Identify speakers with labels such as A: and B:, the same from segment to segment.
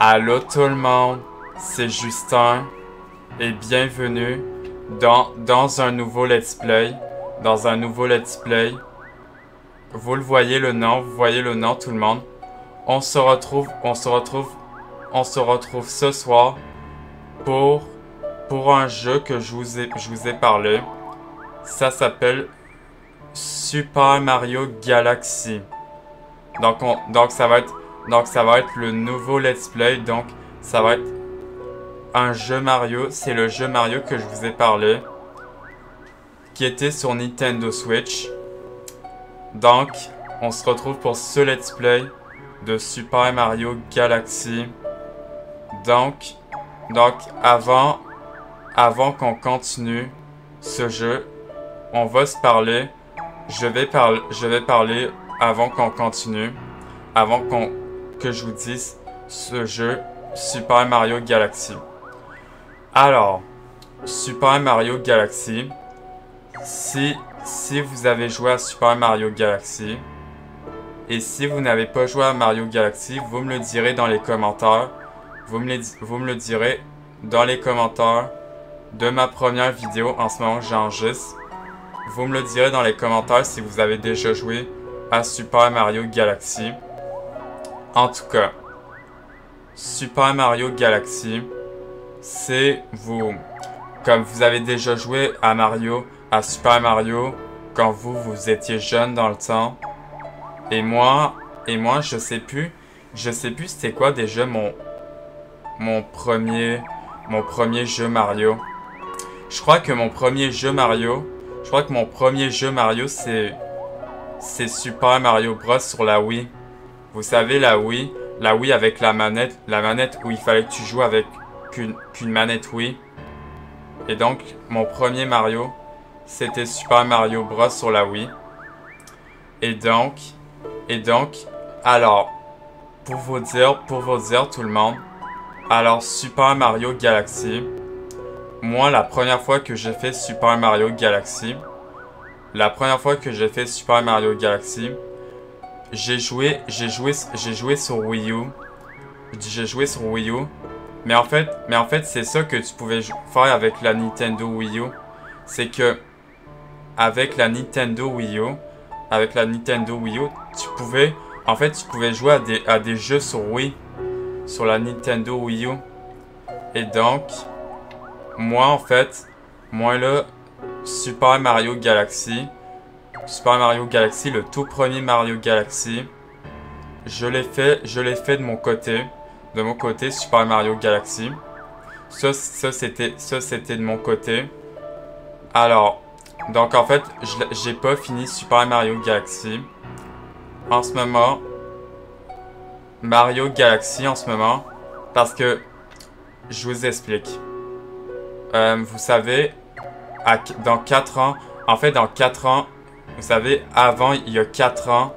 A: Allô tout le monde, c'est Justin et bienvenue dans un nouveau let's play. Vous le voyez le nom, vous voyez le nom tout le monde. On se retrouve ce soir pour un jeu que je vous ai parlé. Ça s'appelle Super Mario Galaxy. Donc ça va être le nouveau let's play. Donc ça va être un jeu Mario. C'est le jeu Mario que je vous ai parlé, qui était sur Nintendo Switch. Donc on se retrouve pour ce let's play de Super Mario Galaxy. Donc avant qu'on continue ce jeu, on va se parler. Je vais parler avant qu'on continue, que je vous dise ce jeu Super Mario Galaxy. Alors, Super Mario Galaxy, si vous avez joué à Super Mario Galaxy, et si vous n'avez pas joué à Mario Galaxy, vous me le direz dans les commentaires. Vous me le direz dans les commentaires de ma première vidéo. En ce moment, j'enregistre. Vous me le direz dans les commentaires si vous avez déjà joué à Super Mario Galaxy. En tout cas, Super Mario Galaxy, c'est vous. Comme vous avez déjà joué à Super Mario, quand vous étiez jeune dans le temps. Et moi, je sais plus c'était quoi déjà mon premier jeu Mario. Je crois que mon premier jeu Mario, c'est Super Mario Bros sur la Wii. Vous savez, la Wii avec la manette où il fallait que tu joues avec qu'une manette Wii. Et donc, mon premier Mario, c'était Super Mario Bros sur la Wii. Et donc, alors, pour vous dire tout le monde, alors Super Mario Galaxy, moi la première fois que j'ai fait Super Mario Galaxy, j'ai joué sur Wii U. J'ai joué sur Wii U. Mais en fait, c'est ça que tu pouvais faire avec la Nintendo Wii U. C'est que avec la Nintendo Wii U, tu pouvais jouer à des jeux sur Wii, sur la Nintendo Wii U. Et donc, moi là, Super Mario Galaxy, le tout premier Mario Galaxy, je l'ai fait de mon côté, Super Mario Galaxy. Ça c'était de mon côté. Alors, donc en fait, j'ai pas fini Super Mario Galaxy. En ce moment, parce que je vous explique. Vous savez, dans 4 ans, vous savez, il y a 4 ans,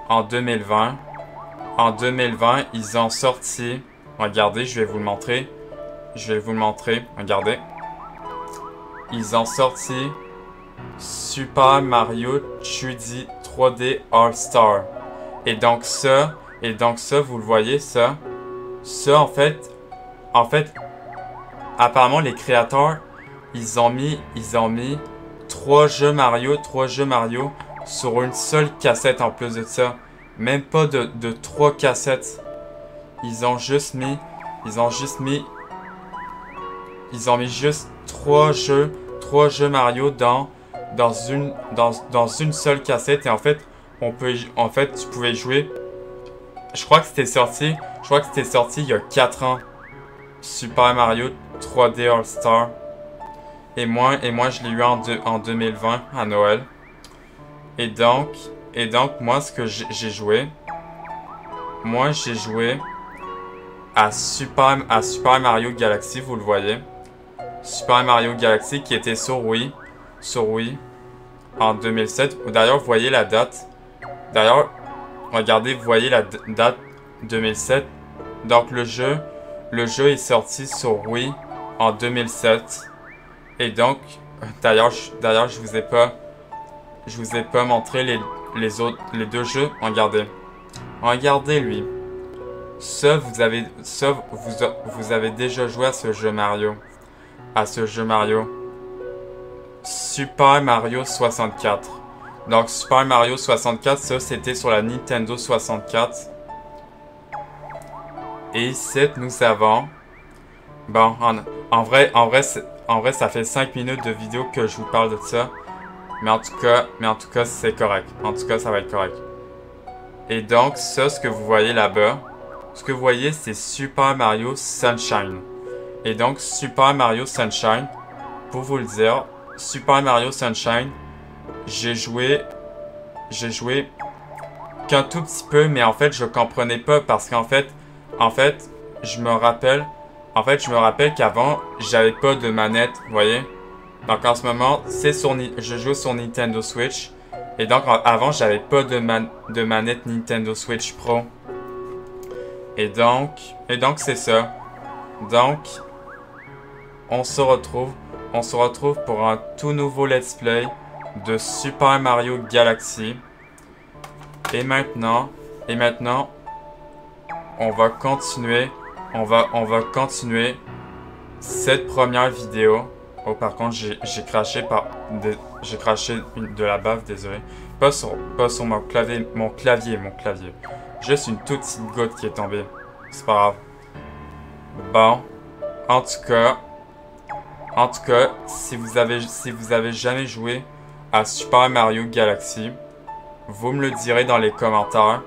A: en 2020, ils ont sorti, regardez, je vais vous le montrer, regardez. Ils ont sorti Super Mario 3D All-Star. Et donc ça, vous le voyez, ça en fait, apparemment les créateurs, ils ont mis 3 jeux Mario sur une seule cassette en plus de ça. Même pas de 3 cassettes. Ils ont mis juste 3 jeux Mario dans une seule cassette. Et en fait, tu pouvais jouer. Je crois que c'était sorti il y a 4 ans. Super Mario 3D All-Star. Et moi, je l'ai eu en 2020 à Noël. Et donc, moi, ce que j'ai joué, à Super Mario Galaxy, vous le voyez. Super Mario Galaxy qui était sur Wii, en 2007. D'ailleurs, vous voyez la date. Regardez, vous voyez la date 2007. Donc, le jeu est sorti sur Wii en 2007. Et donc, d'ailleurs, je vous ai pas montré les 2 jeux. Regardez lui. vous avez déjà joué à ce jeu Mario. Super Mario 64. Donc Super Mario 64, ça c'était sur la Nintendo 64. Et ici nous avons... Bon, en vrai, ça fait 5 minutes de vidéo que je vous parle de ça. Mais en tout cas, c'est correct. En tout cas, ça va être correct. Et donc, ça, ce que vous voyez là-bas, ce que vous voyez, c'est Super Mario Sunshine. Et donc, Super Mario Sunshine, pour vous le dire, Super Mario Sunshine, j'ai joué qu'un tout petit peu, mais en fait, je comprenais pas parce qu'en fait, je me rappelle qu'avant, j'avais pas de manette, vous voyez? Donc en ce moment, je joue sur Nintendo Switch. Et donc avant, j'avais pas de manette Nintendo Switch Pro. Et donc c'est ça. Donc, on se retrouve pour un tout nouveau let's play de Super Mario Galaxy. Et maintenant, on va continuer cette première vidéo. Oh, par contre, j'ai craché de la bave, désolé. Pas sur mon clavier. Juste une toute petite goutte qui est tombée. C'est pas grave. Bon, en tout cas, si vous avez jamais joué à Super Mario Galaxy, vous me le direz dans les commentaires.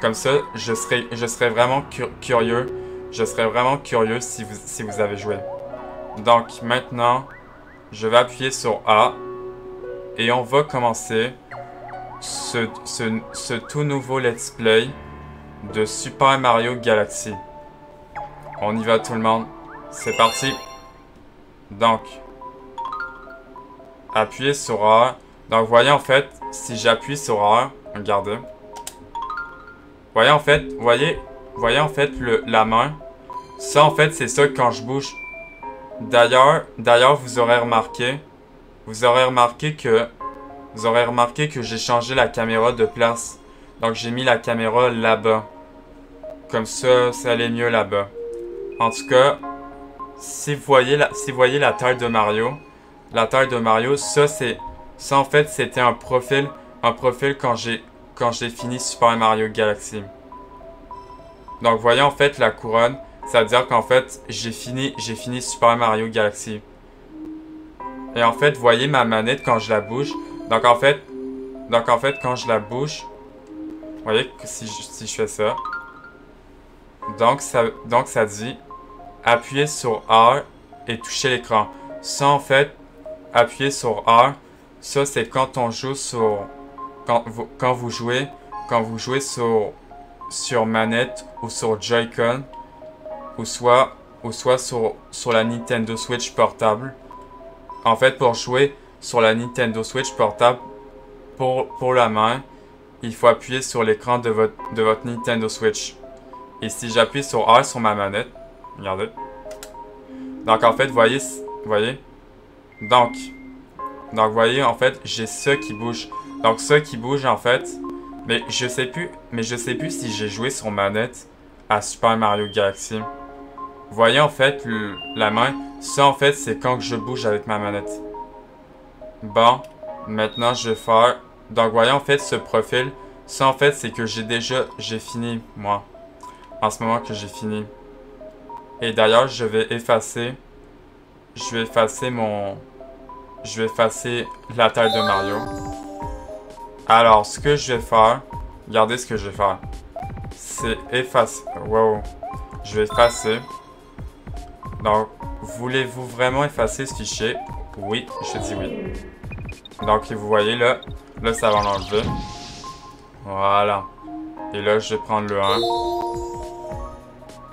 A: Comme ça, je serais vraiment curieux. Je serais vraiment curieux si vous avez joué. Donc maintenant, je vais appuyer sur A et on va commencer ce tout nouveau let's play de Super Mario Galaxy. On y va tout le monde, c'est parti. Donc, appuyez sur A. Donc voyez en fait, si j'appuie sur A, regardez. Voyez en fait la main. Ça en fait c'est ça quand je bouge. D'ailleurs, vous aurez remarqué que j'ai changé la caméra de place. Donc j'ai mis la caméra là-bas. Comme ça, ça allait mieux là-bas. En tout cas, si vous voyez la taille de Mario, ça en fait c'était un profil quand j'ai fini Super Mario Galaxy. Donc voyez en fait la couronne. Ça veut dire qu'en fait, j'ai fini Super Mario Galaxy. Et en fait, voyez ma manette quand je la bouge. Donc en fait, quand je la bouge, vous voyez que si je fais ça. Donc ça dit appuyez sur R et touchez l'écran. Ça en fait, appuyer sur R, ça c'est quand on joue sur quand vous jouez sur manette ou sur Joy-Con. Ou soit sur la Nintendo Switch portable. En fait, pour jouer sur la Nintendo Switch portable, pour la main, il faut appuyer sur l'écran de votre Nintendo Switch. Et si j'appuie sur R sur ma manette, regardez. Donc en fait, voyez. Donc voyez, en fait, j'ai ça qui bouge. Donc ça qui bouge en fait. Mais je sais plus si j'ai joué sur manette à Super Mario Galaxy. Voyez en fait la main, ça en fait c'est quand je bouge avec ma manette. Bon, maintenant je vais faire, donc voyez en fait ce profil, ça en fait c'est que j'ai fini moi, en ce moment que j'ai fini. Et d'ailleurs je vais effacer la taille de Mario. Alors ce que je vais faire, regardez ce que je vais faire, c'est effacer, wow, je vais effacer. Donc, voulez-vous vraiment effacer ce fichier? Oui, je dis oui. Donc, vous voyez là, ça va l'enlever. Voilà. Et là, je vais prendre le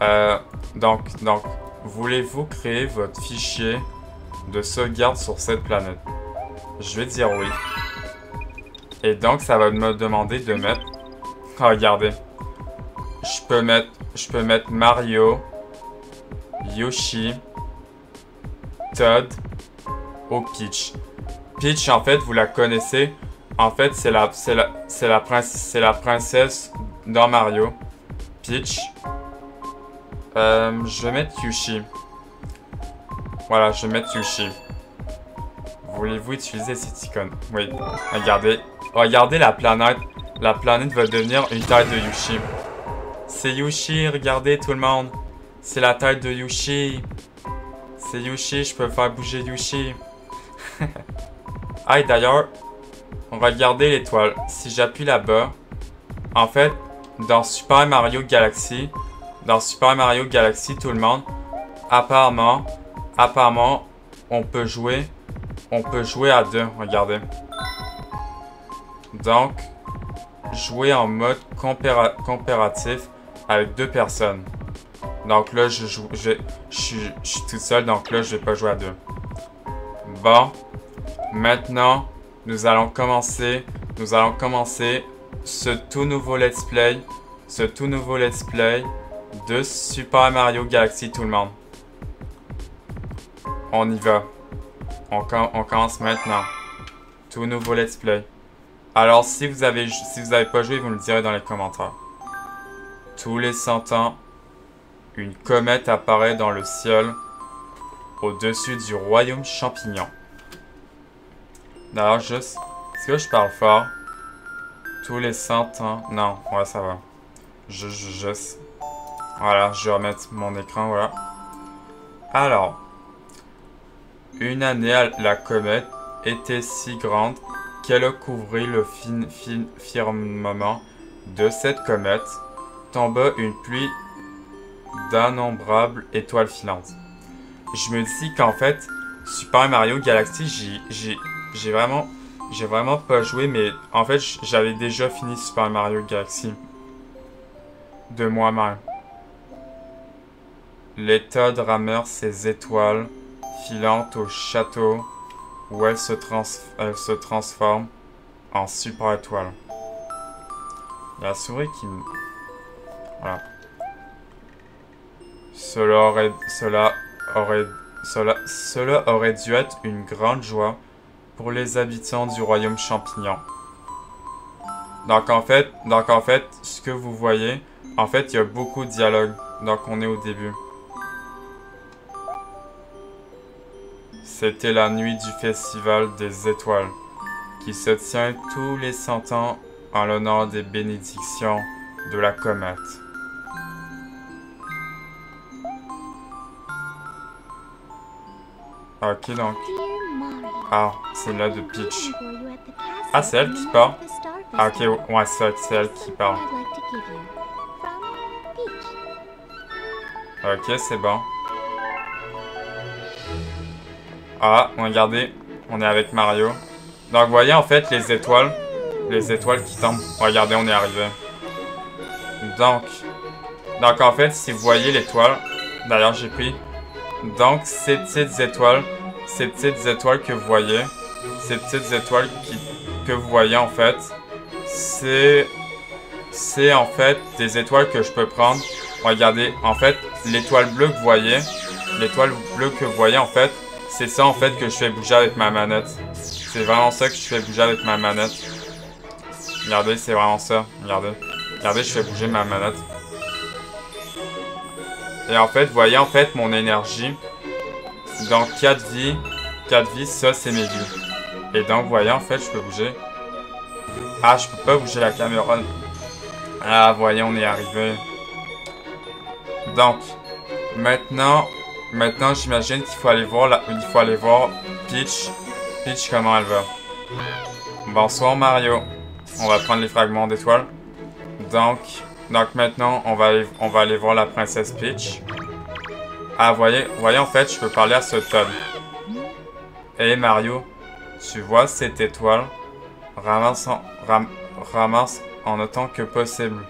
A: 1. Donc, voulez-vous créer votre fichier de sauvegarde sur cette planète? Je vais dire oui. Et donc, ça va me demander de mettre... Oh, regardez. Je peux mettre Mario... Yoshi, Todd ou Peach. Peach, en fait, vous la connaissez. En fait, c'est la princesse dans Mario. Peach. Je vais mettre Yushi. Voilà, je vais mettre Yushi. Voulez-vous utiliser cette icône? Oui. Regardez. Regardez la planète. La planète va devenir une tête de Yushi. C'est Yushi, regardez tout le monde. C'est la tête de Yushi. C'est Yushi, je peux faire bouger Yushi. Ah, d'ailleurs, regardez l'étoile. Si j'appuie là-bas, en fait, dans Super Mario Galaxy, tout le monde, apparemment, on peut jouer à deux, regardez. Donc, jouer en mode comparatif avec deux personnes. Donc là, je suis tout seul, donc là, je vais pas jouer à deux. Bon, maintenant, nous allons commencer ce tout nouveau let's play de Super Mario Galaxy, tout le monde. On y va. On commence maintenant. Tout nouveau let's play. Alors, si vous avez pas joué, vous me le direz dans les commentaires. Tous les 100 ans, une comète apparaît dans le ciel au-dessus du royaume champignon. D'ailleurs, juste... Est-ce que je parle fort? Tous les 100 ans... Non, ouais, ça va. Juste... Voilà, je vais remettre mon écran, voilà. Alors... Une année, la comète était si grande qu'elle a couvert le firmament de cette comète. Tomba une pluie d'innombrables étoiles filantes. Je me dis qu'en fait, Super Mario Galaxy, j'ai vraiment pas joué, mais en fait, j'avais déjà fini Super Mario Galaxy de moi-même. L'état ramasse ses étoiles filantes au château où elle se transforme en super étoile. La souris qui me... Voilà. Cela aurait dû être une grande joie pour les habitants du royaume champignon. Donc en fait, ce que vous voyez, en fait, il y a beaucoup de dialogue. Donc on est au début. C'était la nuit du festival des étoiles, qui se tient tous les 100 ans en l'honneur des bénédictions de la comète. Ok, donc... Ah, c'est là de Peach. Ah, c'est elle qui parle? Ah, ok, ouais, c'est elle qui parle. Ok, c'est bon. Ah, regardez, on est avec Mario. Donc, vous voyez, en fait, les étoiles qui tombent. Regardez, on est arrivé. Donc, en fait, si vous voyez l'étoile, d'ailleurs, j'ai pris. Donc, ces petites étoiles que vous voyez, que vous voyez, en fait, c'est en fait des étoiles que je peux prendre. Regardez, en fait, l'étoile bleue que vous voyez, en fait, c'est ça, en fait, que je fais bouger avec ma manette. C'est vraiment ça que je fais bouger avec ma manette. Regardez, c'est vraiment ça. Regardez. Regardez, je fais bouger ma manette. Et en fait, vous voyez, en fait, mon énergie. Donc, 4 vies, ça, c'est mes vies. Et donc, vous voyez, en fait, je peux bouger. Ah, je peux pas bouger la caméra. Ah, vous voyez, on est arrivé. Donc, maintenant, j'imagine qu'il faut aller voir Peach. Peach, comment elle va. Bonsoir, Mario. On va prendre les fragments d'étoiles. Donc maintenant, on va aller voir la princesse Peach. Ah, voyez, en fait, je peux parler à ce Toad. Hey, Mario, tu vois cette étoile? Ramasse en autant que possible.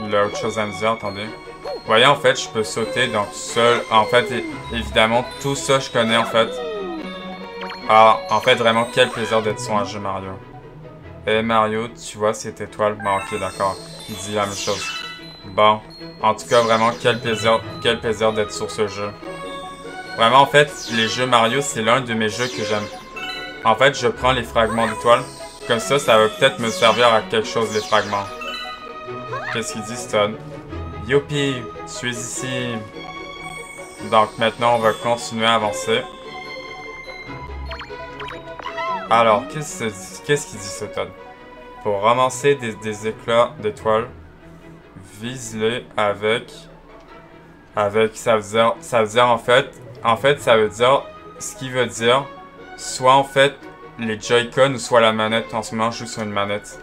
A: Il a autre chose à me dire, attendez. Vous voyez, en fait, je peux sauter, donc seul. En fait, évidemment, tout ça, je connais, en fait. Ah, en fait, vraiment, quel plaisir d'être sur un jeu Mario. Eh, Mario, tu vois cette étoile? Bon, ok, d'accord. Il dit la même chose. Bon, en tout cas, vraiment, quel plaisir d'être sur ce jeu. Vraiment, en fait, les jeux Mario, c'est l'un de mes jeux que j'aime. En fait, je prends les fragments d'étoiles. Comme ça va peut-être me servir à quelque chose, les fragments. Qu'est-ce qu'il dit, Stone? Youpi! Je suis ici! Donc maintenant, on va continuer à avancer. Alors, qu'est-ce qu'il dit, ce Todd? Pour ramasser des éclats d'étoiles, vise-les avec... ça veut dire en fait, ça veut dire, ce qui veut dire, soit en fait, les Joy-Con ou soit la manette. En ce moment, je joue sur une manette.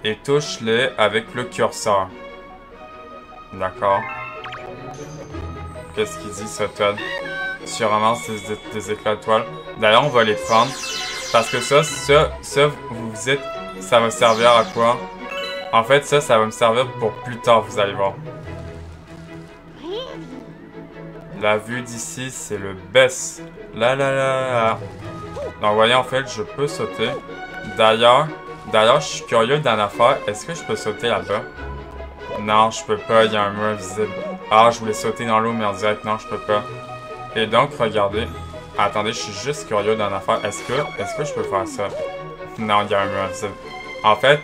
A: Et touche-les avec le curseur. D'accord. Qu'est-ce qu'il dit, ce Todd? Tu ramasses des éclats d'étoiles. D'ailleurs, on va les prendre. Parce que ça, vous vous dites, ça va servir à quoi? En fait, ça va me servir pour plus tard, vous allez voir. La vue d'ici, c'est le best. Là, là, là, là. Donc, vous voyez, en fait, je peux sauter. D'ailleurs, je suis curieux d'une affaire. Est-ce que je peux sauter là-bas? Non, je peux pas. Il y a un mur invisible. Ah, je voulais sauter dans l'eau, mais en direct, non, je peux pas. Et donc, regardez. Attendez, je suis juste curieux d'une affaire. Est-ce que je peux faire ça? Non, il y a un mur invisible. En fait,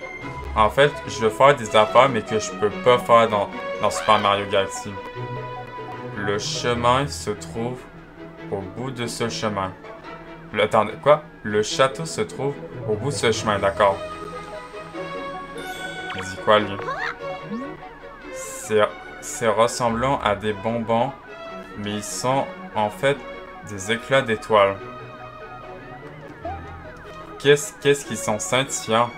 A: je veux faire des affaires, mais que je peux pas faire dans Super Mario Galaxy. Le chemin se trouve au bout de ce chemin. Attendez, quoi? Le château se trouve au bout de ce chemin, d'accord. Il dit quoi, lui? C'est ressemblant à des bonbons, mais ils sont en fait des éclats d'étoiles. Qu'est-ce qu'ils sont scintillants?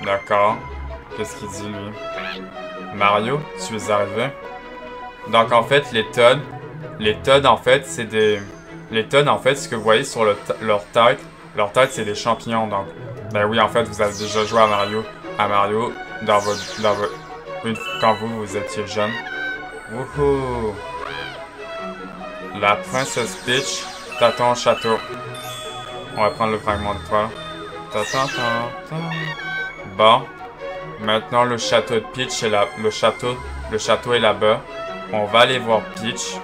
A: D'accord. Qu'est-ce qu'il dit, lui? Mario, tu es arrivé? Donc, en fait, les Toads, en fait, c'est des... Les Toads, en fait, ce que vous voyez sur leur tête, c'est des champignons, donc... Ben oui, en fait, vous avez déjà joué à Mario, quand vous étiez jeune. Wouhou! La princesse Peach t'attend au château. On va prendre le fragment d'étoile. Bon. Maintenant, le château de Peach est là. Le château est là-bas. On va aller voir Peach.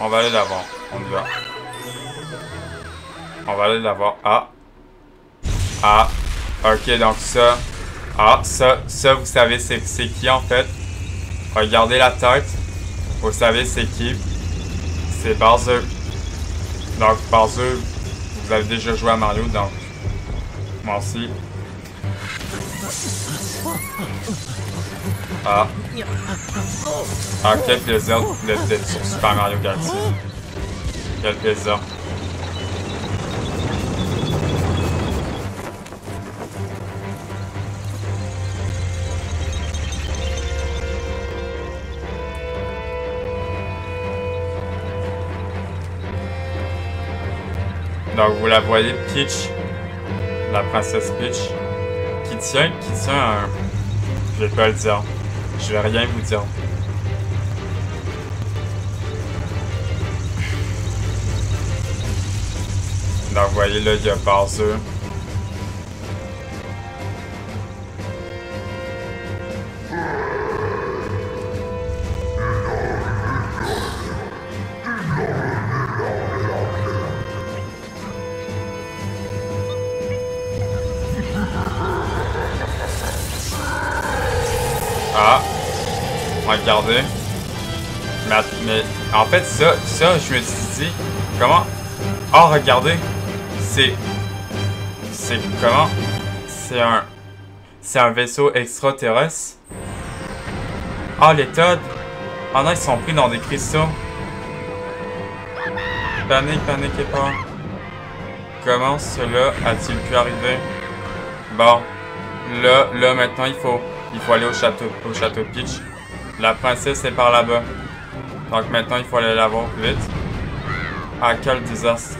A: On va aller la voir. On y va. On va aller la voir. Ah. Ah. Ok, donc ça. Ah, ça, vous savez, c'est qui en fait? Regardez la tête. Vous savez, c'est qui? C'est Bowser. Donc, Bowser, vous avez déjà joué à Mario, donc. Moi aussi. Ah. Ah, quel plaisir d'être sur Super Mario Galaxy. Quel plaisir. Donc vous la voyez, Peach, la princesse Peach, qui tient un... Je vais pas le dire. Je vais rien vous dire. Donc vous voyez là, il y a Bowser. Ah, regardez. Mais en fait, ça, je me suis dit, comment? Oh, regardez. C'est comment? C'est un vaisseau extraterrestre. Ah, les Toads. Ah non, ils sont pris dans des cristaux. Paniquez pas. Comment cela a-t-il pu arriver? Bon, là, maintenant, il faut aller au château Peach. La princesse est par là-bas. Donc maintenant, il faut aller la voir vite. Ah, quel désastre.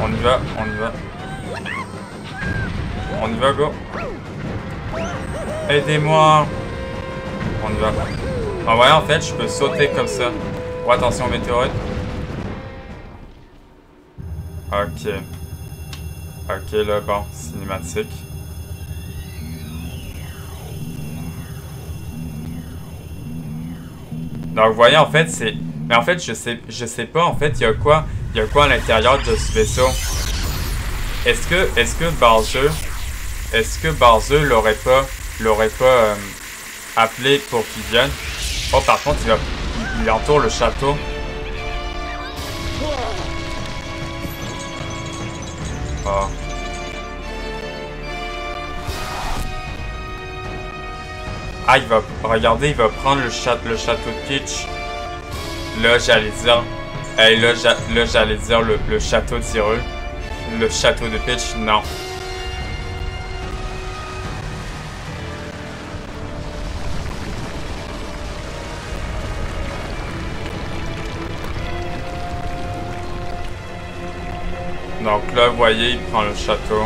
A: On y va. On y va, go. Aidez-moi. On y va. Ah ouais, en fait, je peux sauter comme ça. Oh, attention, météorite. Ok. Ok, là, bon, cinématique. Donc, vous voyez, en fait, c'est... Mais en fait, je sais pas, en fait, il y a quoi à l'intérieur de ce vaisseau? Est-ce que Bowser... est-ce que Bowser l'aurait pas appelé pour qu'il vienne? Oh, par contre, il entoure le château. Oh. Ah, regardez, il va prendre le château de Peach. Là, j'allais dire... Hey, là, j'allais dire le château d'Hyrule. Le château de Peach, non. Donc là, vous voyez, il prend le château.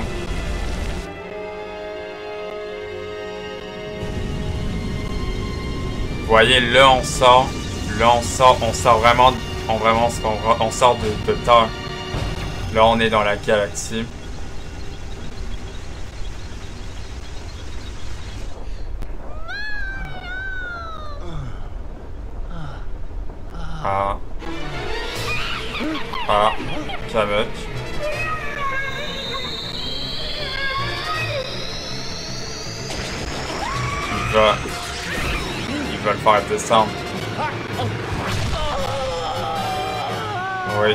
A: Vous voyez, là, on sort. Là, on sort vraiment... On sort de Terre. Là, on est dans la galaxie. Ah. Ah. Kamek. Il va le faire descendre. Oui.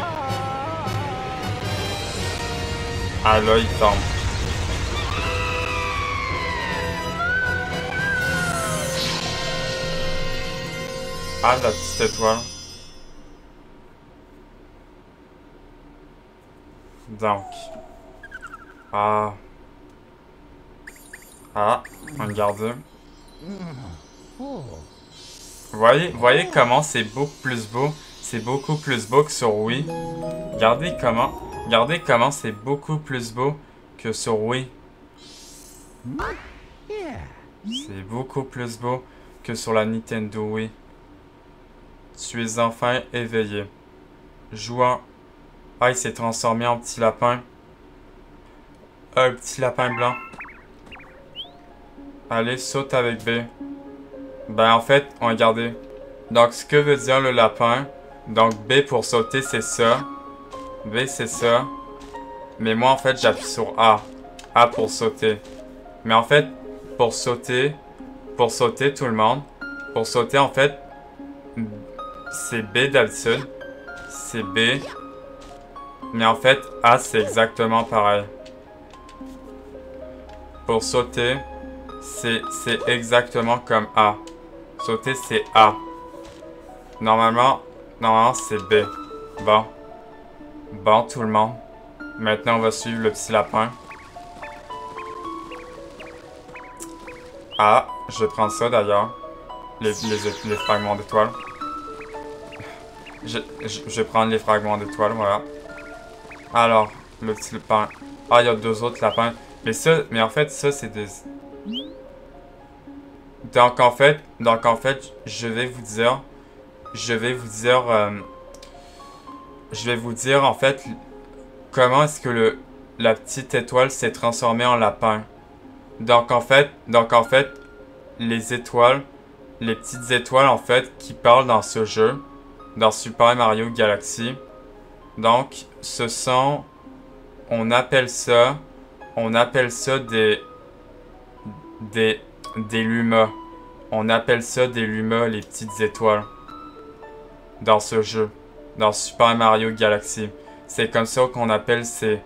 A: Ah là, il tombe. Ah, la petite étoile. Donc. Ah. Ah, regardez. Voyez comment c'est beaucoup plus beau. C'est beaucoup plus beau que sur Wii. Regardez comment c'est beaucoup plus beau que sur Wii. C'est beaucoup plus beau que sur la Nintendo Wii. Tu es enfin éveillé. Jouant. Ah, il s'est transformé en petit lapin. Un petit lapin blanc. Allez, saute avec B. Ben, en fait, regardez. Donc, ce que veut dire le lapin... Donc, B pour sauter, c'est ça. B, c'est ça. Mais moi, en fait, j'appuie sur A. A pour sauter. Mais en fait, pour sauter tout le monde, pour sauter, en fait, c'est B d'habitude. C'est B. Mais en fait, A, c'est exactement pareil. Pour sauter, c'est exactement comme A. Sauter, c'est A. Normalement, c'est B. Bon. Bon, tout le monde. Maintenant, on va suivre le petit lapin. Ah, je vais prendre ça d'ailleurs. Les fragments d'étoiles. Je vais prendre les fragments d'étoiles, voilà. Alors, le petit lapin. Ah, il y a deux autres lapins. Mais en fait, ça, c'est des... Donc, en fait, je vais vous dire, en fait, comment est-ce que la petite étoile s'est transformée en lapin. Donc, en fait, les étoiles, les petites étoiles, en fait, qui parlent dans ce jeu, dans Super Mario Galaxy. Donc, ce sont, on appelle ça des lumas. On appelle ça des lumas, les petites étoiles. Dans ce jeu. Dans Super Mario Galaxy. C'est comme ça qu'on appelle ces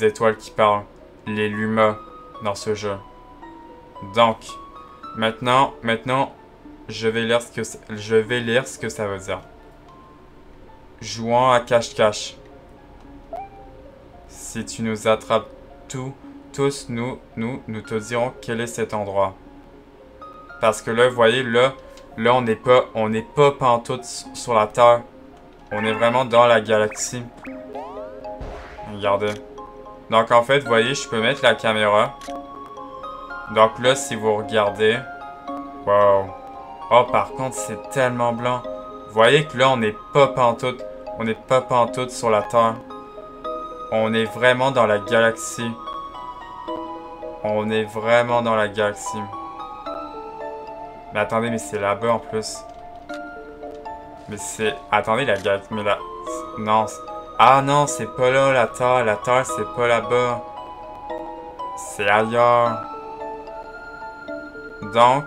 A: étoiles qui parlent. Les lumas. Dans ce jeu. Donc. Maintenant, je vais lire ce que ça veut dire. Jouant à cache-cache. Si tu nous attrapes tous, nous te dirons quel est cet endroit. Parce que là, vous voyez, là, on n'est pas pantoute sur la Terre. On est vraiment dans la galaxie. Regardez. Donc, en fait, vous voyez, je peux mettre la caméra. Donc là, si vous regardez... Wow. Oh, par contre, c'est tellement blanc. Vous voyez que là, on n'est pas pantoute. On n'est pas pantoute sur la Terre. On est vraiment dans la galaxie. On est vraiment dans la galaxie. Mais attendez, mais c'est là-bas en plus. Mais c'est... Attendez, la galaxie... Mais là... Non. Ah non, c'est pas là, la Terre. La Terre, c'est pas là-bas. c'est ailleurs. Donc...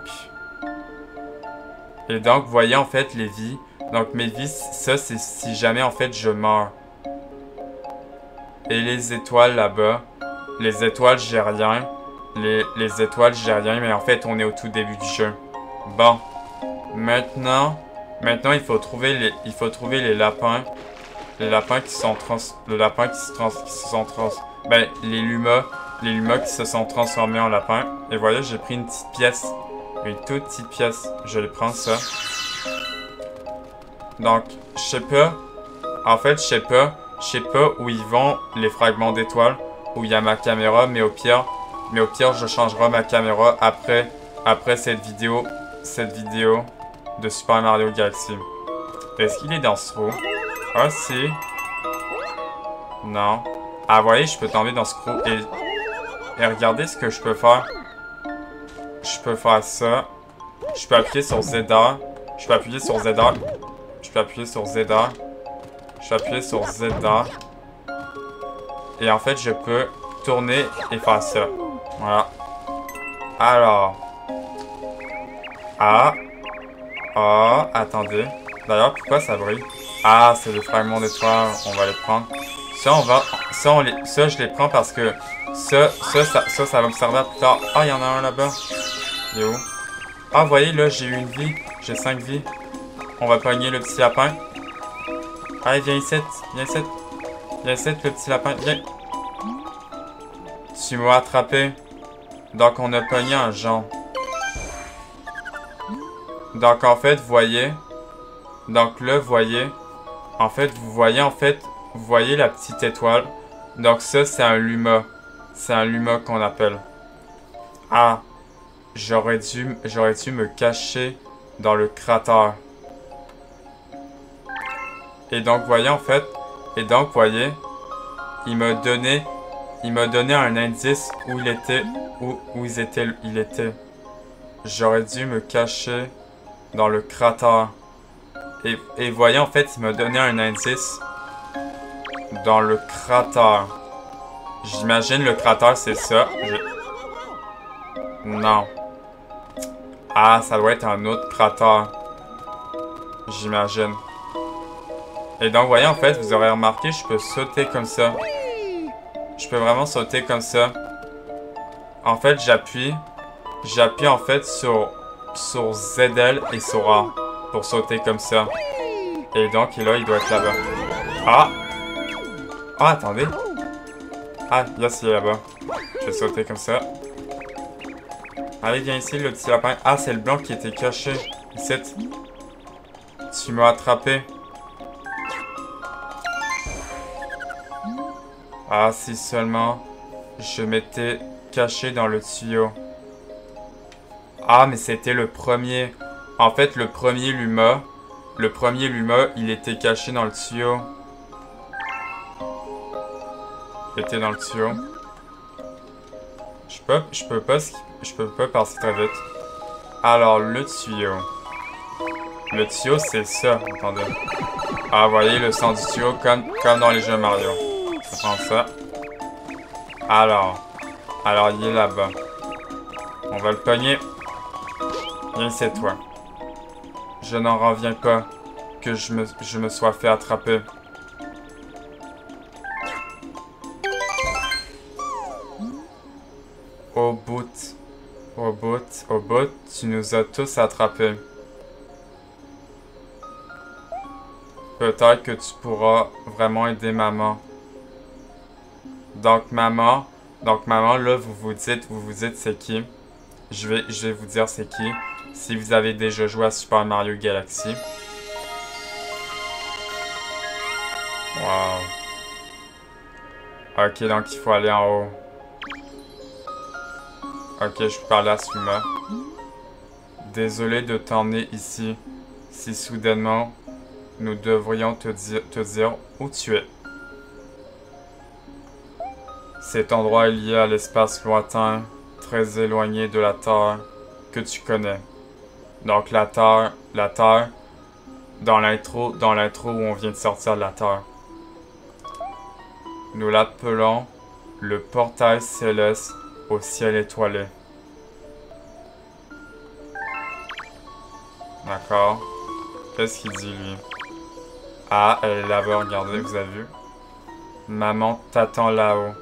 A: Et donc, vous voyez en fait les vies. Donc mes vies, ça c'est si jamais en fait je meurs. Et les étoiles là-bas. Les étoiles, j'ai rien. Les étoiles, j'ai rien. Mais en fait, on est au tout début du jeu. Bon. Maintenant, il faut trouver les lapins. Les lapins qui sont ben, les lumas qui se sont transformés en lapins. Et voilà, j'ai pris une petite pièce. Une toute petite pièce. Je vais prendre ça. Donc, je sais pas. En fait, je sais pas où ils vont les fragments d'étoiles. Où il y a ma caméra, mais au pire, je changerai ma caméra après cette vidéo de Super Mario Galaxy. Est-ce qu'il est dans ce trou? Ah, si. Non. Ah, vous voyez, je peux tomber dans ce trou. Et regardez ce que je peux faire. Je peux faire ça. Je peux appuyer sur ZR. Je peux appuyer sur ZR. Je peux appuyer sur ZR. Je peux appuyer sur ZR. Et en fait, je peux tourner et faire ça. Voilà. Alors. Ah. Ah, attendez. D'ailleurs, pourquoi ça brille? Ah, c'est le fragment d'étoile. On va les prendre. Ça, je les prends parce que ça va me servir plus tard. Ah, il y en a un là-bas. Il est où? Ah, vous voyez, là, j'ai eu une vie. J'ai 5 vies. On va pogner le petit lapin. Allez, viens ici. Viens ici. Viens ici, le petit lapin. Viens. Tu m'as attrapé. Donc, on a pogné un Jean. Donc, en fait, vous voyez. Donc, là, vous voyez. En fait, vous voyez la petite étoile. Donc, ça, c'est un luma. C'est un luma qu'on appelle. Ah. J'aurais dû me cacher dans le cratère. Et donc, vous voyez, en fait. Et donc, vous voyez. Il m'a donné un indice où il était. Il était. J'aurais dû me cacher dans le cratère. Et vous voyez, en fait, il m'a donné un indice dans le cratère. J'imagine le cratère, c'est ça. Non. Ah, ça doit être un autre cratère. J'imagine. Et donc, vous voyez, en fait, vous aurez remarqué, je peux sauter comme ça. Je peux vraiment sauter comme ça. En fait, j'appuie en fait sur ZL et sur A pour sauter comme ça. Et donc, là, il doit être là-bas. Ah! Ah, attendez. Ah, yes, il est là-bas. Je vais sauter comme ça. Allez, viens ici, le petit lapin. Ah, c'est le blanc qui était caché. Ici. Tu m'as attrapé. Ah, si seulement je m'étais caché dans le tuyau. Ah, mais c'était le premier. En fait, le premier luma, il était caché dans le tuyau. Il était dans le tuyau. Je peux pas passer très vite. Alors, le tuyau. Le tuyau, c'est ça. Attendez. Ah, vous voyez le sang du tuyau comme dans les jeux Mario. Je prends ça. Alors, il est là-bas. On va le pogner. Viens, c'est toi. Je n'en reviens pas que je me sois fait attraper. Au bout, tu nous as tous attrapés. Peut-être que tu pourras vraiment aider maman. Donc maman, là, vous vous dites c'est qui? Je vais vous dire c'est qui. Si vous avez déjà joué à Super Mario Galaxy. Wow. Ok, donc il faut aller en haut. Ok, je peux parler à Suma. Désolé de t'emmener ici. Si soudainement, nous devrions te dire où tu es. Cet endroit est lié à l'espace lointain, très éloigné de la Terre que tu connais. Donc la Terre, dans l'intro où on vient de sortir de la Terre. Nous l'appelons le portail céleste au ciel étoilé. D'accord. Qu'est-ce qu'il dit, lui? Ah, elle est là-bas, regardez, vous avez vu? Maman t'attend là-haut.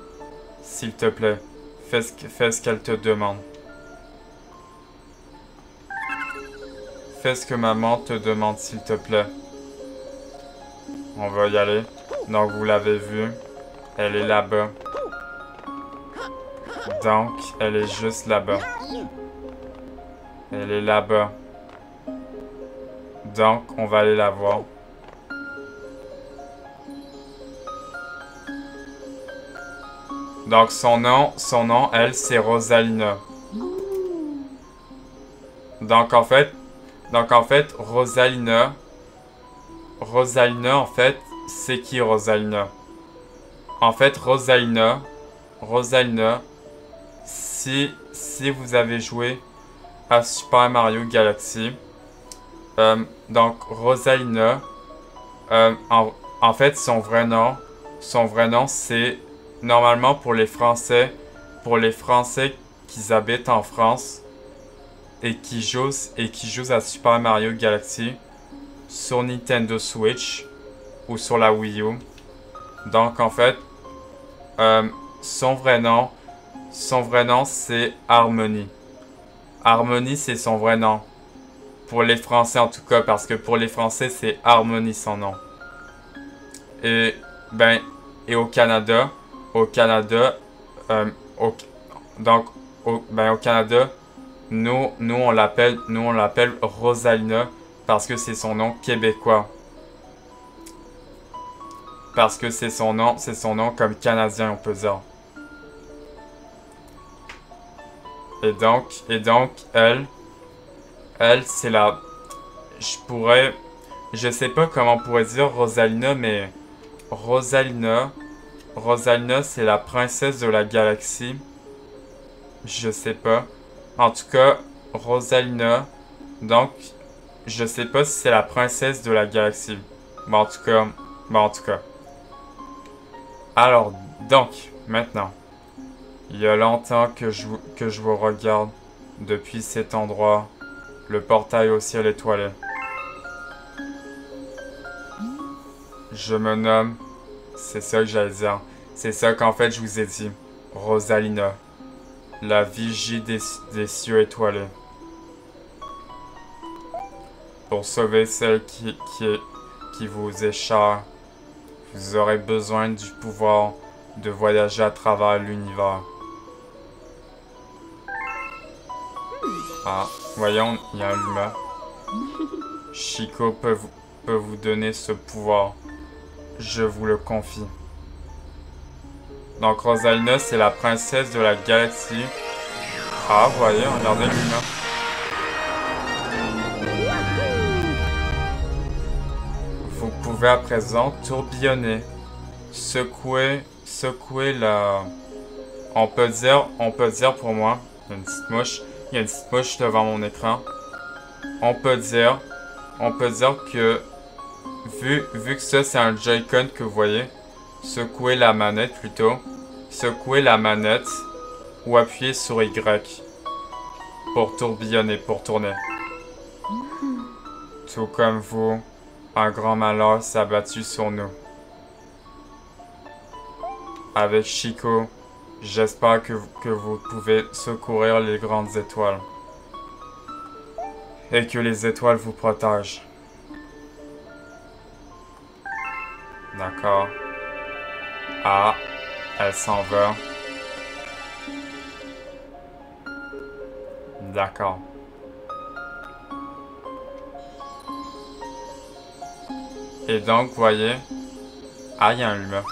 A: S'il te plaît, fais ce qu'elle te demande. Fais ce que maman te demande, s'il te plaît. On va y aller. Donc, vous l'avez vu. Elle est là-bas. Donc, elle est juste là-bas. Elle est là-bas. Donc, on va aller la voir. Donc, son nom, elle, c'est Rosalina. Donc, en fait, Rosalina, en fait, c'est qui Rosalina? En fait, Rosalina, si vous avez joué à Super Mario Galaxy, donc Rosalina, en fait, son vrai nom, c'est normalement pour les Français qui habitent en France et qui jouent à Super Mario Galaxy sur Nintendo Switch ou sur la Wii U. Donc en fait, son vrai nom c'est Harmony. Harmony c'est son vrai nom. Pour les Français en tout cas, parce que pour les Français c'est Harmony son nom. Et au Canada, au Canada, nous on l'appelle Rosalina parce que c'est son nom québécois. Parce que c'est son nom comme Canadien, on peut dire. Et donc, elle, c'est la... Je sais pas comment on pourrait dire Rosalina, mais... Rosalina, c'est la princesse de la galaxie. Je sais pas. En tout cas, Rosalina, donc, je sais pas si c'est la princesse de la galaxie. Bon, en tout cas. Alors, donc, maintenant, il y a longtemps que je vous regarde depuis cet endroit, le portail au ciel étoilé. Je me nomme, c'est ça que j'allais dire, c'est ça qu'en fait je vous ai dit, Rosalina, la vigie des cieux étoilés. Pour sauver celle qui vous est chère, vous aurez besoin du pouvoir de voyager à travers l'univers. Ah, voyons, il y a un humain. Chico peut vous donner ce pouvoir. Je vous le confie. Donc Rosalina, c'est la princesse de la galaxie. Ah, voyez, regardez l'humain. Vous pouvez à présent tourbillonner, secouer la... On peut dire pour moi, il y a une petite mouche devant mon écran. On peut dire que vu que ça c'est un Joy-Con que vous voyez, secouer la manette ou appuyer sur Y pour tourbillonner, pour tourner. Tout comme vous, un grand malheur s'est abattu sur nous. Avec Chico, j'espère que vous pouvez secourir les grandes étoiles. Et que les étoiles vous protègent. D'accord. Ah, elle s'en va. D'accord. Et donc, voyez... Ah, il y a un humain.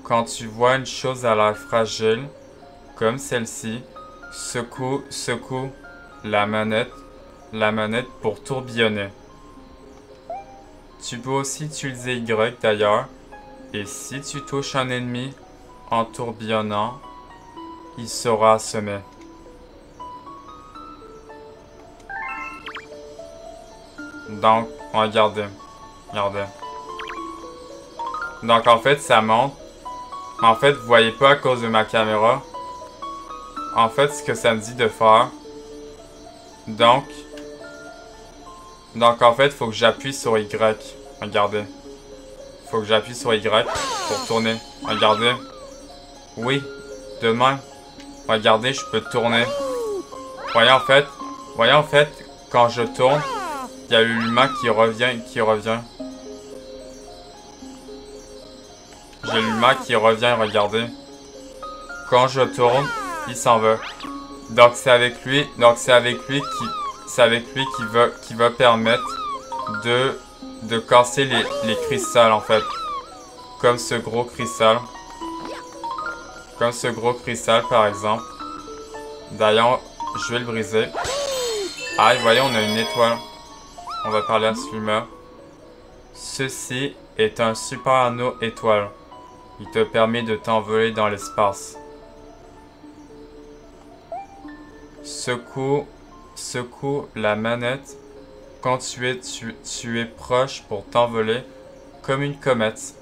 A: Quand tu vois une chose à l'air fragile, comme celle-ci, secoue la manette pour tourbillonner. Tu peux aussi utiliser Y d'ailleurs, et si tu touches un ennemi en tourbillonnant, il sera assommé. Donc, regardez. Donc en fait, ça monte. En fait, vous voyez pas à cause de ma caméra, en fait, ce que ça me dit de faire, donc en fait, il faut que j'appuie sur Y. Regardez. Il faut que j'appuie sur Y pour tourner. Regardez. Oui, de même. Regardez, je peux tourner. Voyez en fait, quand je tourne, il y a l'humain qui revient. J'ai l'humain qui revient, regardez. Quand je tourne, il s'en va. Donc c'est avec lui qui va permettre de casser les cristals en fait. Comme ce gros cristal. Comme ce gros cristal par exemple. D'ailleurs, je vais le briser. Ah, voyez, on a une étoile. On va parler à celui-là. Ceci est un super anneau étoile. Il te permet de t'envoler dans l'espace. Secoue la manette quand tu es proche pour t'envoler comme une comète.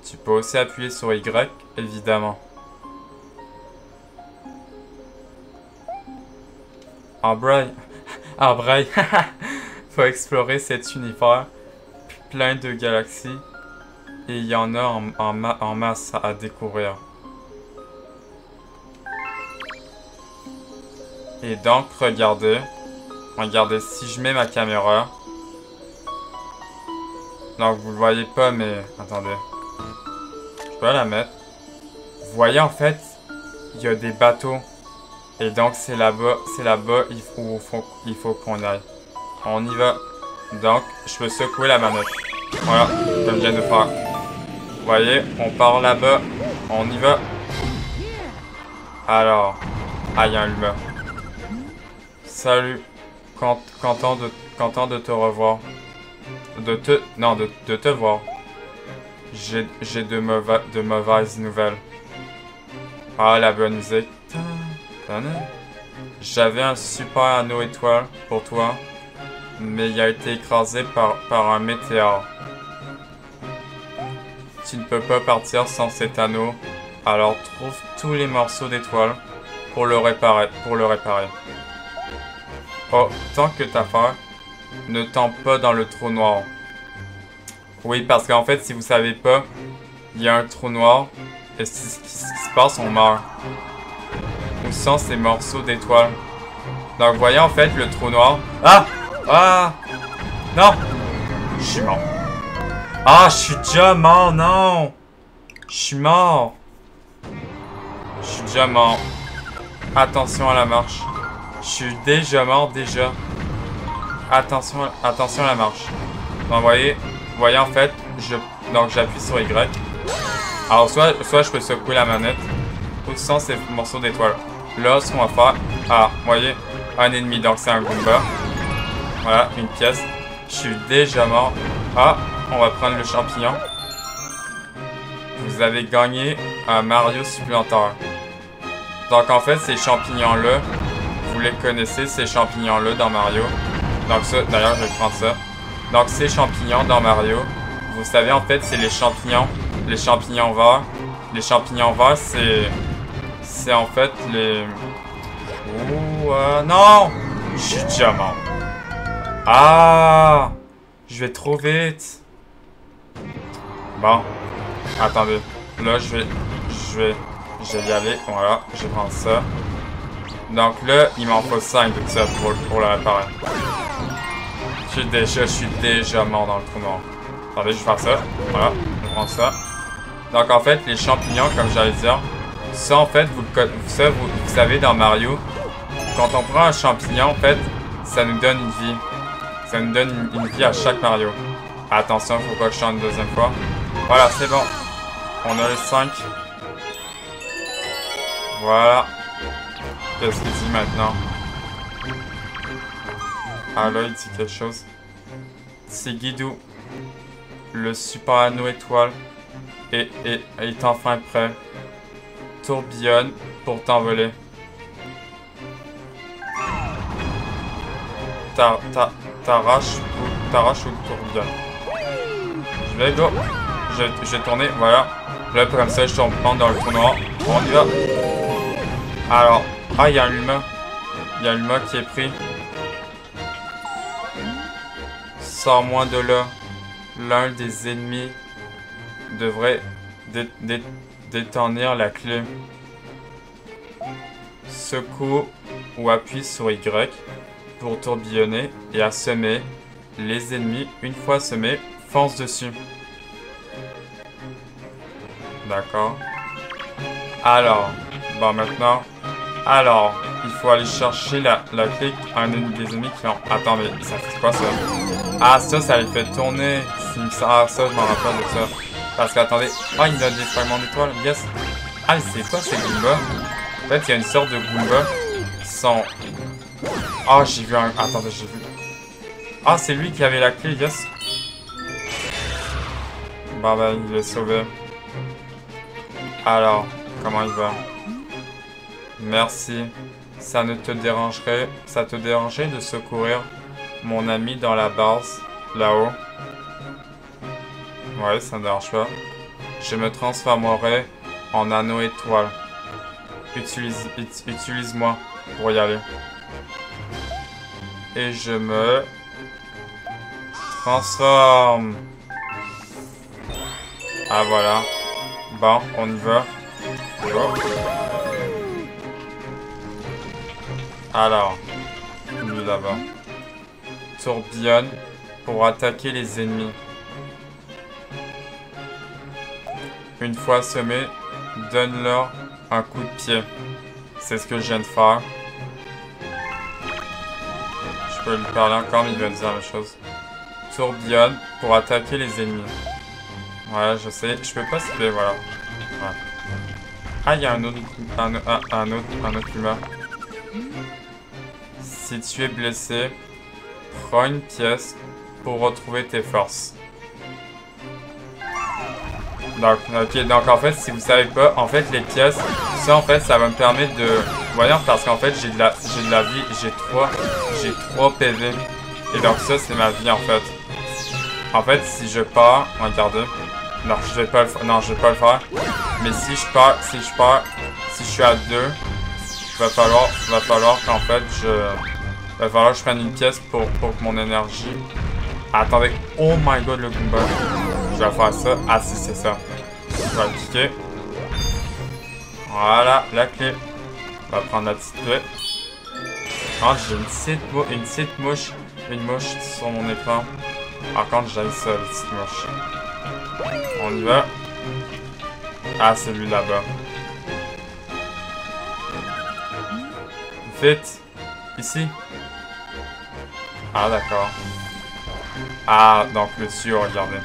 A: Tu peux aussi appuyer sur Y, évidemment. En braille, faut explorer cet univers plein de galaxies et il y en a en masse à découvrir. Et donc, regardez, si je mets ma caméra, donc vous le voyez pas, mais attendez, je peux la mettre. Vous voyez en fait, il y a des bateaux. Et donc c'est là-bas, il faut qu'on aille. On y va. Donc, je peux secouer la manette. Voilà, comme je viens de faire. Vous voyez, on part là-bas. On y va. Alors, ah, il y a un humain. Salut. Content de te revoir. De te voir. J'ai de mauvaises nouvelles. Ah, la bonne musique. J'avais un super anneau étoile pour toi, mais il a été écrasé par un météore. Tu ne peux pas partir sans cet anneau, alors trouve tous les morceaux d'étoiles pour le réparer. Oh, tant que t'as fait, ne tombe pas dans le trou noir. Oui, parce qu'en fait, si vous savez pas, il y a un trou noir, et ce qui se passe, on meurt. Où sont ces morceaux d'étoiles? Donc, voyez en fait le trou noir. Ah! Ah! Non! Je suis mort. Ah, je suis déjà mort, non! Je suis mort. Je suis déjà mort. Attention à la marche. Je suis déjà mort, déjà. Attention à la marche. Donc, voyez en fait, donc j'appuie sur Y. Alors, soit je peux secouer la manette. Où sont ces morceaux d'étoiles? Là, ce qu'on va faire... Ah, vous voyez, un ennemi, donc c'est un Goomba. Voilà, une pièce. Je suis déjà mort. Ah, on va prendre le champignon. Vous avez gagné un Mario supplémentaire. Donc en fait, ces champignons-là, vous les connaissez, ces champignons-là dans Mario. Donc ça, d'ailleurs, je vais prendre ça. Donc ces champignons dans Mario, vous savez, en fait, c'est les champignons verts. Les champignons verts, c'est en fait les... Ouh, non! Je suis déjà mort. Ah! Je vais trop vite. Bon. Attendez. Là, je vais y aller. Voilà, je vais prendre ça. Donc là, il m'en faut 5 de ça pour le réparer. Je suis déjà mort dans le trou noir. Attendez, je vais faire ça. Voilà, je vais prendre ça. Donc en fait, les champignons, comme j'allais dire, ça en fait, vous savez dans Mario, quand on prend un champignon, en fait, ça nous donne une vie. Ça nous donne une vie à chaque Mario. Attention, faut pas que je chante une deuxième fois. Voilà, c'est bon. On a les 5. Voilà. Qu'est-ce qu'il dit maintenant? Ah là, il dit quelque chose. C'est Guidou. Le super anneau étoile est enfin prêt. Tourbillonne pour t'envoler. T'arraches ou tourbillonne. Je vais go. Je vais tourner, voilà. Là, comme ça, je tombe dans le trou noir. On y va. Alors, ah, il y a un humain. Il y a un humain qui est pris. Sors-moi de là. L'un des ennemis devrait détenir la clé. Secoue ou appuie sur Y pour tourbillonner et assommer les ennemis. Une fois assommés, fonce dessus. D'accord. Alors, bon maintenant, alors, il faut aller chercher la clé à un des ennemis qui ont... Attends, mais ça fait quoi ça? Ah, ça les fait tourner. Ah, ça, je m'en rappelle de ça. Parce que, attendez, ah, il me donne des fragments d'étoiles, yes. Ah, c'est quoi ces Goombas? En fait, il y a une sorte de Goomba qui sont... Ah, j'ai vu un... Attendez, j'ai vu... Ah, c'est lui qui avait la clé, yes. Bah, ben, il est sauvé. Alors, comment il va? Merci. Ça te dérangerait de secourir mon ami dans la base, là-haut? Ouais, ça ne dérange pas. Je me transformerai en anneau étoile. Utilise-moi pour y aller. Et je me transforme. Ah voilà. Bon, on y va. Oh. Alors, lui là-bas. Tourbillonne pour attaquer les ennemis. Une fois semé, donne-leur un coup de pied. C'est ce que je viens de faire. Je peux lui parler encore, mais il va me dire la même chose. Tourbillonne pour attaquer les ennemis. Ouais, je sais. Je peux pas skipper, voilà. Ouais. Ah, il y a un autre humain. Si tu es blessé, prends une pièce pour retrouver tes forces. Donc, ok, donc en fait, si vous savez pas, en fait, les pièces, ça en fait, ça va me permettre de... Voyons, parce qu'en fait, j'ai de la vie, j'ai 3 PV. Et donc ça, c'est ma vie en fait. En fait, si je pars, regardez. Non, je vais pas le faire. Mais si je suis à 2, va falloir qu'en fait, va falloir que je prenne une pièce pour que mon énergie... Attendez, oh my god, le Goomba. Je vais faire ça. Ah si, c'est ça. Je vais le cliquer. Voilà, la clé. On va prendre la petite clé. Ah, j'ai une petite mouche. Une mouche sur mon écran. Par contre, j'aime ça, la petite mouche. On y va. Ah, c'est lui là-bas. Vite. Ici. Ah, d'accord. Ah, donc le tuyau, regardez.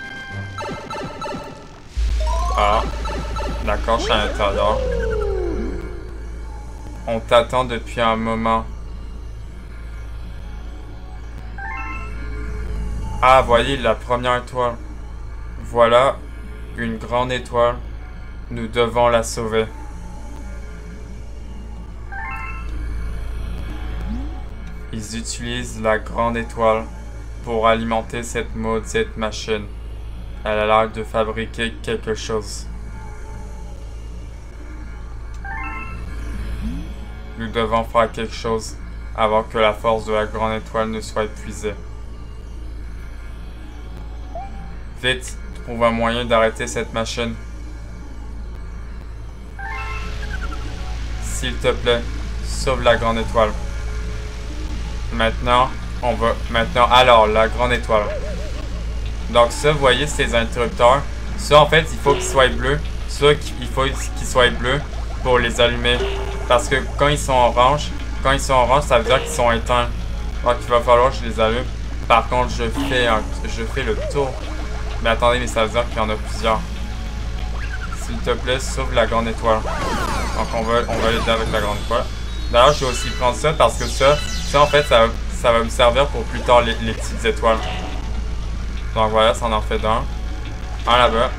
A: Ah. D'accord, je suis à l'intérieur. On t'attend depuis un moment. Ah, voyez la première étoile. Voilà une grande étoile. Nous devons la sauver. Ils utilisent la grande étoile pour alimenter cette maudite machine. Elle a l'air de fabriquer quelque chose. Nous devons faire quelque chose avant que la force de la grande étoile ne soit épuisée. Vite, trouve un moyen d'arrêter cette machine. S'il te plaît, sauve la grande étoile. Maintenant, alors, la grande étoile. Donc ça, vous voyez, ces interrupteurs. Ça, en fait, il faut qu'ils soient bleus. Ça, il faut qu'ils soient bleus pour les allumer. Parce que quand ils sont orange, ça veut dire qu'ils sont éteints. Donc il va falloir que je les allume. Par contre, je fais le tour. Mais attendez, mais ça veut dire qu'il y en a plusieurs. S'il te plaît, sauve la grande étoile. Donc on va l'aider avec la grande étoile. D'ailleurs, je vais aussi prendre ça parce que ça en fait, ça va me servir pour plus tard les petites étoiles. Donc voilà, ça en fait un. Un là-bas.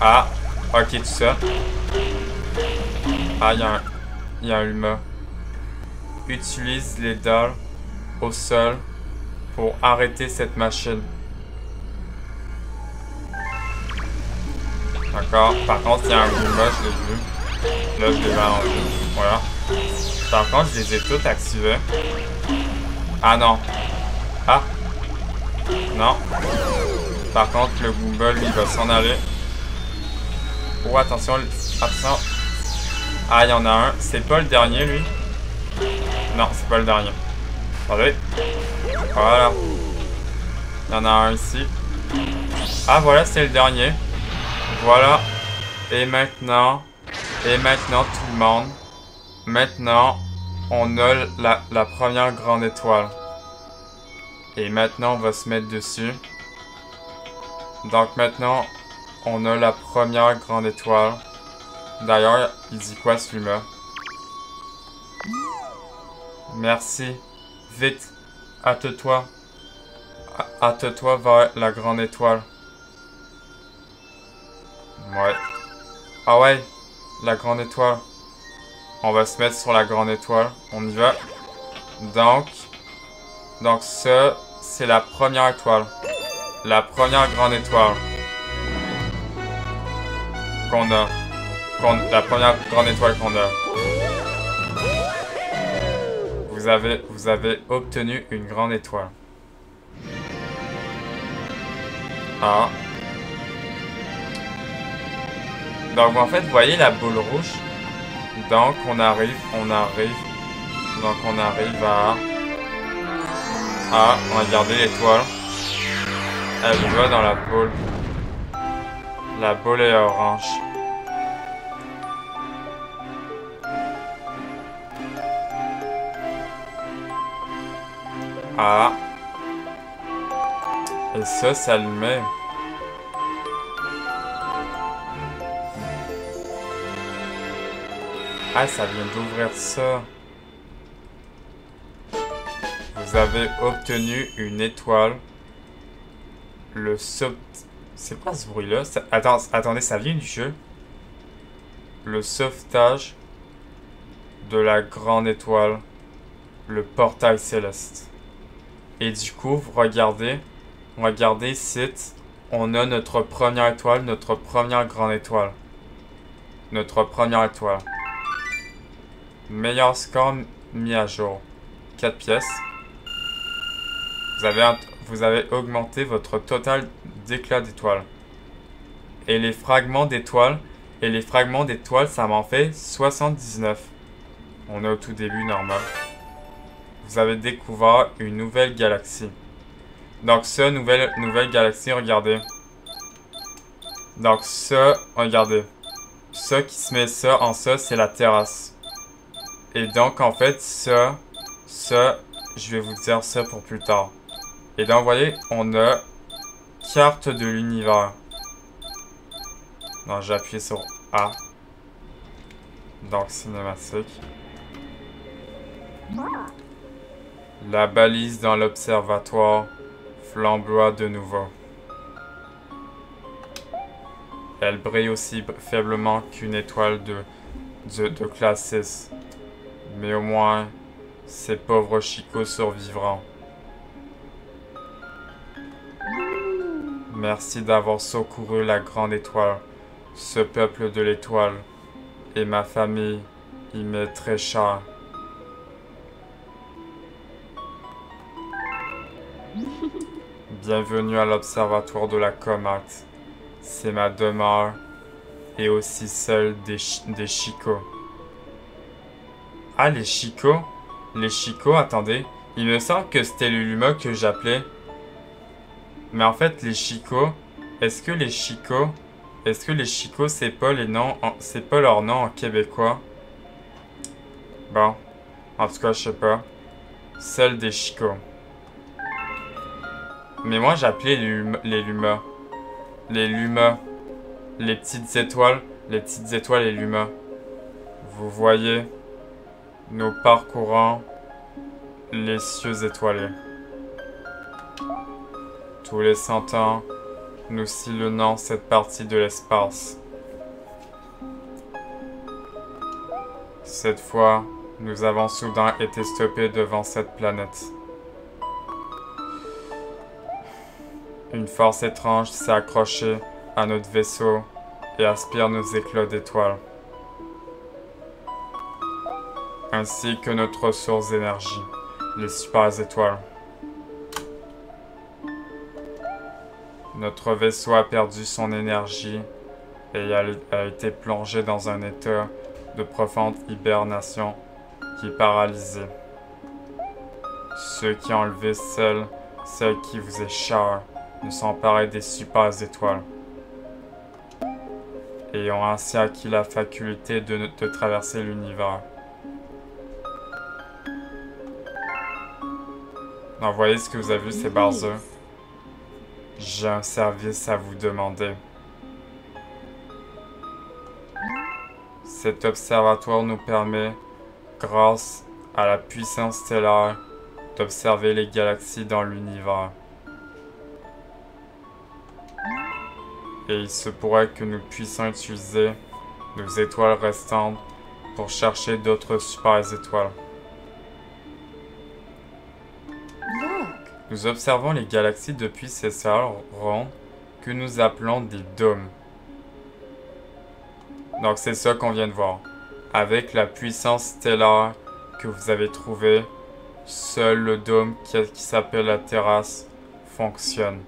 A: Ah, ok, tout ça. Ah, il y a un humain. Utilise les dalles au sol pour arrêter cette machine. D'accord. Par contre, il y a un Goomba, je l'ai vu. Là, je l'ai vendu. Voilà. Par contre, je les ai toutes activées. Ah non. Ah. Non. Par contre, le Goomba, lui, il va s'en aller. Oh, attention. Attention. Ah, il y en a un. C'est pas le dernier, lui. Non, c'est pas le dernier. Attendez. Voilà. Il y en a un ici. Ah, voilà, c'est le dernier. Voilà. Et maintenant, tout le monde. Maintenant, on a la première grande étoile. Et maintenant, on va se mettre dessus. Donc maintenant, on a la première grande étoile. D'ailleurs, il dit quoi celui-là? Merci. Vite, hâte-toi. Hâte-toi vers la grande étoile. Ouais. Ah ouais, la grande étoile. On va se mettre sur la grande étoile. On y va. Donc ça, c'est la première étoile. La première grande étoile. Qu'on a. La première grande étoile qu'on a. Vous avez obtenu une grande étoile. Ah. Donc en fait, vous voyez la boule rouge. Donc on arrive à... Ah, on va garder l'étoile. Elle va dans la boule. La boule est orange. Ah. Et ça s'allumait. Ah, ça vient d'ouvrir ça. Vous avez obtenu une étoile. Le sub... C'est quoi ce bruit-là? Attendez, ça vient du jeu. Le sauvetage de la grande étoile. Le portail céleste. Et du coup, regardez ici. On a notre première étoile, notre première grande étoile. Notre première étoile. Meilleur score mis à jour. 4 pièces. Vous avez augmenté votre total d'éclat d'étoiles. Et les fragments d'étoiles, ça m'en fait 79. On est au tout début normal. Vous avez découvert une nouvelle galaxie. Donc ça, nouvelle galaxie, regardez. Donc ça, regardez. Ça qui se met ça en ça, c'est la terrasse. Et donc en fait, ça, je vais vous dire ça pour plus tard. Et donc, vous voyez, on a carte de l'univers. Non, j'ai appuyé sur A. Donc, cinématique. La balise dans l'observatoire flamboie de nouveau. Elle brille aussi faiblement qu'une étoile de classe 6. Mais au moins, ces pauvres chicots survivront. Merci d'avoir secouru la grande étoile, ce peuple de l'étoile, et ma famille y m'est très chère. Bienvenue à l'observatoire de la comète. C'est ma demeure et aussi celle des chicots. Ah, les chicots? Les chicots, attendez. Il me semble que c'était le Luma que j'appelais. Mais en fait, les chicots, est-ce que les chicots, c'est pas les noms, c'est pas leur nom en québécois? Bon, en tout cas, je sais pas. Celle des chicots. Mais moi, j'appelais les Lumas. Les Lumas. Les petites étoiles et Lumas. Vous voyez, nous parcourons les cieux étoilés. Tous les 100 ans, nous sillonnons cette partie de l'espace. Cette fois, nous avons soudain été stoppés devant cette planète. Une force étrange s'est accrochée à notre vaisseau et aspire nos éclats d'étoiles, ainsi que notre source d'énergie, les super étoiles. Notre vaisseau a perdu son énergie et a été plongé dans un état de profonde hibernation qui est paralysé. Ceux qui ont enlevé celle qui vous est chère nous sont emparés des super étoiles et ont ainsi acquis la faculté de traverser l'univers. Donc, voyez ce que vous avez vu, c'est Bowser. J'ai un service à vous demander. Cet observatoire nous permet, grâce à la puissance stellaire, d'observer les galaxies dans l'univers. Et il se pourrait que nous puissions utiliser nos étoiles restantes pour chercher d'autres super étoiles. Nous observons les galaxies depuis ces salles rondes que nous appelons des dômes. Donc c'est ça qu'on vient de voir. Avec la puissance stellaire que vous avez trouvée, seul le dôme qui s'appelle la terrasse fonctionne.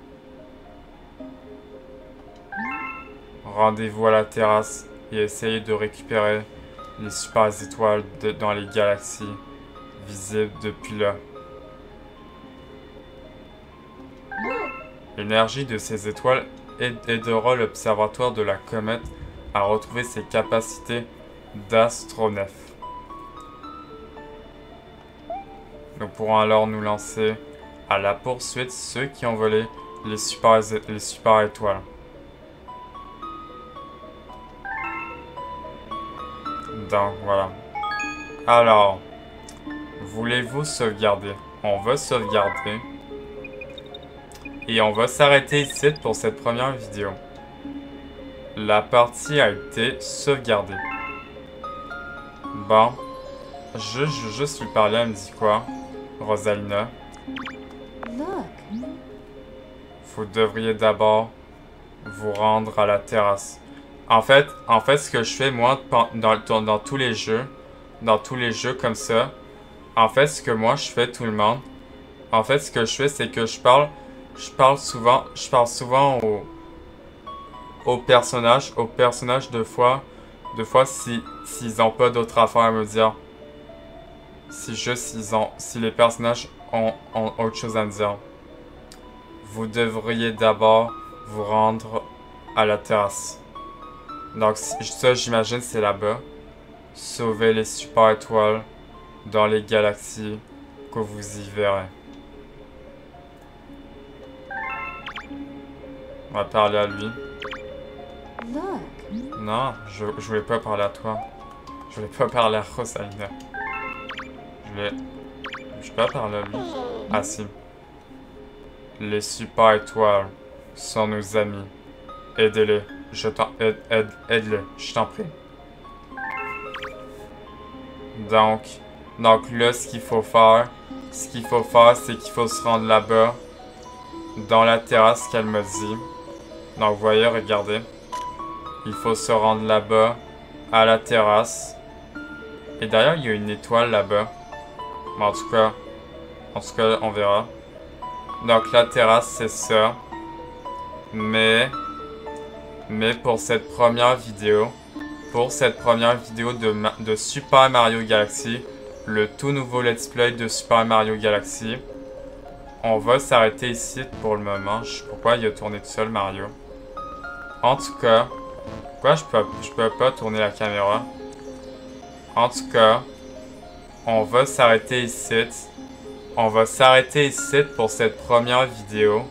A: Rendez-vous à la terrasse et essayez de récupérer les super étoiles dans les galaxies visibles depuis là. L'énergie de ces étoiles aidera l'observatoire de la comète à retrouver ses capacités d'astronef. Nous pourrons alors nous lancer à la poursuite ceux qui ont volé les super étoiles. Donc voilà. Alors, voulez-vous sauvegarder? On va sauvegarder. Et on va s'arrêter ici pour cette première vidéo. La partie a été sauvegardée. Bon. Je vais juste lui parler, elle me dit quoi? Rosalina. Vous devriez d'abord vous rendre à la terrasse. En fait, ce que je fais, moi, dans tous les jeux comme ça, en fait, ce que moi, je fais, tout le monde, en fait, ce que je fais, c'est que je parle souvent aux personnages deux fois s'ils ont pas d'autres affaires à me dire. Si les personnages ont autre chose à me dire. Vous devriez d'abord vous rendre à la terrasse. Donc ça, j'imagine, c'est là-bas. Sauvez les super étoiles dans les galaxies que vous y verrez. On va parler à lui. Non, je voulais pas parler à toi. Je voulais pas parler à Rosalina. Je peux pas parler à lui. Ah si. Les super étoiles sont nos amis. Aidez-les. Aide-les. Je t'en prie. Donc là, ce qu'il faut faire, c'est qu'il faut se rendre là-bas, dans la terrasse qu'elle m'a dit. Donc, vous voyez, regardez. Il faut se rendre là-bas, à la terrasse. Et d'ailleurs, il y a une étoile là-bas. Mais en tout cas, on verra. Donc, la terrasse, c'est ça. Mais pour cette première vidéo, de Super Mario Galaxy, le tout nouveau Let's Play de Super Mario Galaxy, on va s'arrêter ici pour le moment. Je sais pourquoi il a tourné tout seul, Mario. En tout cas, pourquoi je peux pas tourner la caméra? En tout cas, on va s'arrêter ici. On va s'arrêter ici pour cette première vidéo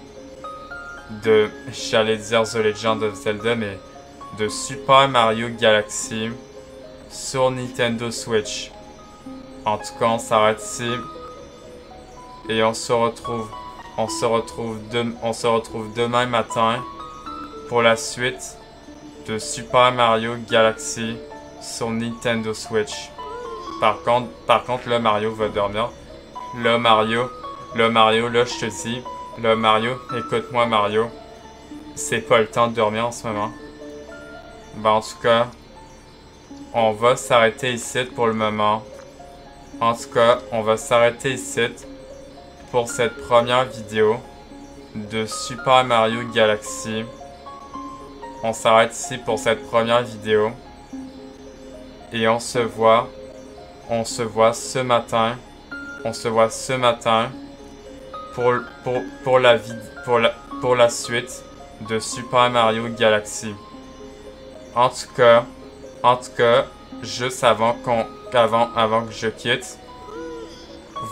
A: de, j'allais dire The Legend of Zelda, mais de Super Mario Galaxy sur Nintendo Switch. En tout cas, on s'arrête ici et on se retrouve demain matin pour la suite de Super Mario Galaxy sur Nintendo Switch. Par contre, là, Mario va dormir. Là, Mario, là, je te dis, là, Mario, écoute-moi, Mario. C'est pas le temps de dormir en ce moment. Ben, en tout cas, on va s'arrêter ici pour le moment. En tout cas, on va s'arrêter ici pour cette première vidéo de Super Mario Galaxy. On s'arrête ici pour cette première vidéo. Et on se voit ce matin. On se voit ce matin pour la suite de Super Mario Galaxy. En tout cas, juste avant que je quitte,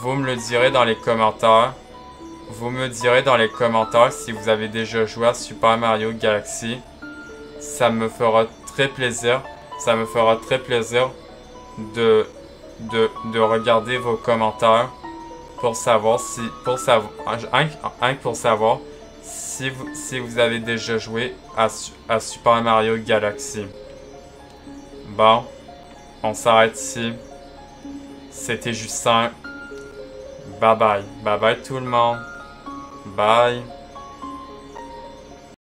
A: vous me le direz dans les commentaires. Vous me direz dans les commentaires si vous avez déjà joué à Super Mario Galaxy. Ça me fera très plaisir. Ça me fera très plaisir de regarder vos commentaires pour savoir si vous avez déjà joué à Super Mario Galaxy. Bon, on s'arrête ici. C'était Justin. Bye bye. Bye bye tout le monde. Bye.